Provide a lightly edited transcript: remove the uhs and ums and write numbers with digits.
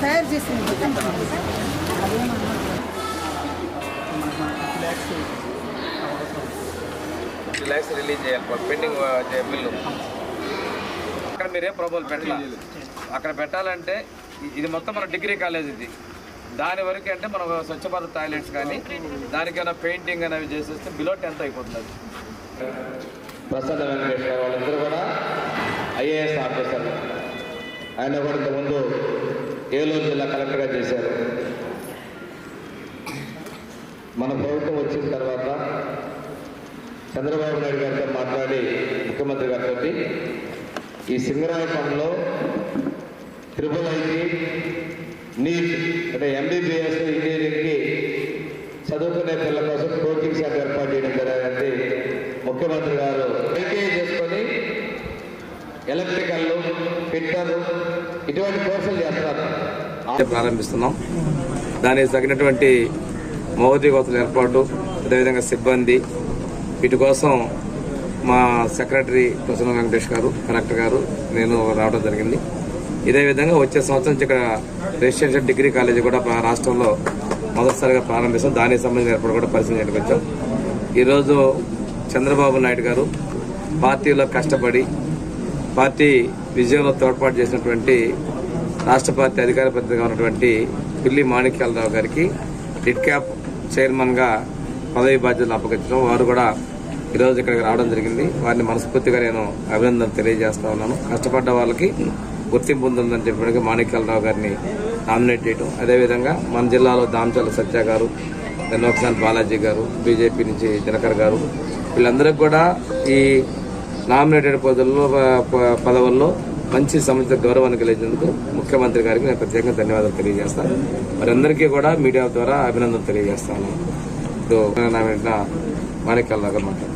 తయారు చేసింది relax release చేయాలి పెండింగ్ బిల్లు. అక్కడ మీరేం ప్రపోజల్ పెట్టాలి. అక్కడ పెట్టాలంటే ఇది మొత్తం మన డిగ్రీ కాలేజ్ ఇది. దాని వరకు అంటే మనం స్వచ్ఛ భారత్ టాయిలెట్స్ కానీ దానికైనా పెయింటింగ్ అనేవి చేసేస్తే బిలో 10th అయిపోతుంది. ప్రసన్న వెంకటేశ్వర వాళ్ళందరూ కూడా ఐఏఎస్ ఆఫీసర్లు. ఆయన కూడా ఇంతకుముందు ఏలూరు జిల్లా కలెక్టర్గా చేశారు. మన ప్రభుత్వం వచ్చిన తర్వాత చంద్రబాబు నాయుడు గారితో మాట్లాడి ముఖ్యమంత్రి గారితో ఈ సింగరాయపల్లిలో IIIకి నీట్ అంటే MBBS ఇంజనీరింగ్కి చదువుకునే పిల్లల కోసం కోచింగ్ సెంటర్ ఏర్పాటు చేయడం జరిగింది. ముఖ్యమంత్రి గారు ఐటీఐ చేసుకొని ఎలక్ట్రికల్ ఫిట్టర్ ఇటువంటి కోర్సులు చేస్తున్నారు. ప్రారంభిస్తున్నాం. దానికి తగినటువంటి మౌలిక వసతుల ఏర్పాటు, అదేవిధంగా సిబ్బంది, వీటి కోసం మా సెక్రటరీ ప్రసన్న వెంకటేష్ గారు, కలెక్టర్ గారు, నేను రావడం జరిగింది. ఇదే విధంగా వచ్చే సంవత్సరం నుంచి ఇక్కడ రెసిడెన్షియల్ డిగ్రీ కాలేజీ కూడా రాష్ట్రంలో మొదటిసారిగా ప్రారంభిస్తాం. దానికి సంబంధించిన ఏర్పాటు కూడా పరిశీలనకు వచ్చాం. ఈరోజు చంద్రబాబు నాయుడు గారు పార్టీలో కష్టపడి పార్టీ విజయంలో తోడ్పాటు చేసినటువంటి రాష్ట్ర పార్టీ అధికార ప్రతినిధిగా ఉన్నటువంటి పిల్లి మాణిక్యాలరావు గారికి డిడ్క్యాప్ చైర్మన్గా పదవి బాధ్యతలు అప్పగించడం, వారు కూడా ఈరోజు ఇక్కడికి రావడం జరిగింది. వారిని మనస్ఫూర్తిగా నేను అభినందనలు తెలియజేస్తా ఉన్నాను. కష్టపడ్డ వాళ్ళకి గుర్తింపు ఉందని చెప్పడానికి మాణిక్యాలరావు గారిని నామినేట్ చేయడం, అదేవిధంగా మన జిల్లాలో దామచర్ల సత్య గారు, నోక్సాన్ బాలాజీ గారు, బీజేపీ నుంచి దినకర్ గారు, వీళ్ళందరికీ కూడా ఈ నామినేటెడ్ పదవుల్లో మంచి సముచిత గౌరవాన్ని కలిగినందుకు ముఖ్యమంత్రి గారికి నేను ప్రత్యేకంగా ధన్యవాదాలు తెలియజేస్తాను. వారందరికీ కూడా మీడియా ద్వారా అభినందనలు తెలియజేస్తాను. ఇప్పుడు మాణిక్యాలరావు గారు మాట్లాడారు.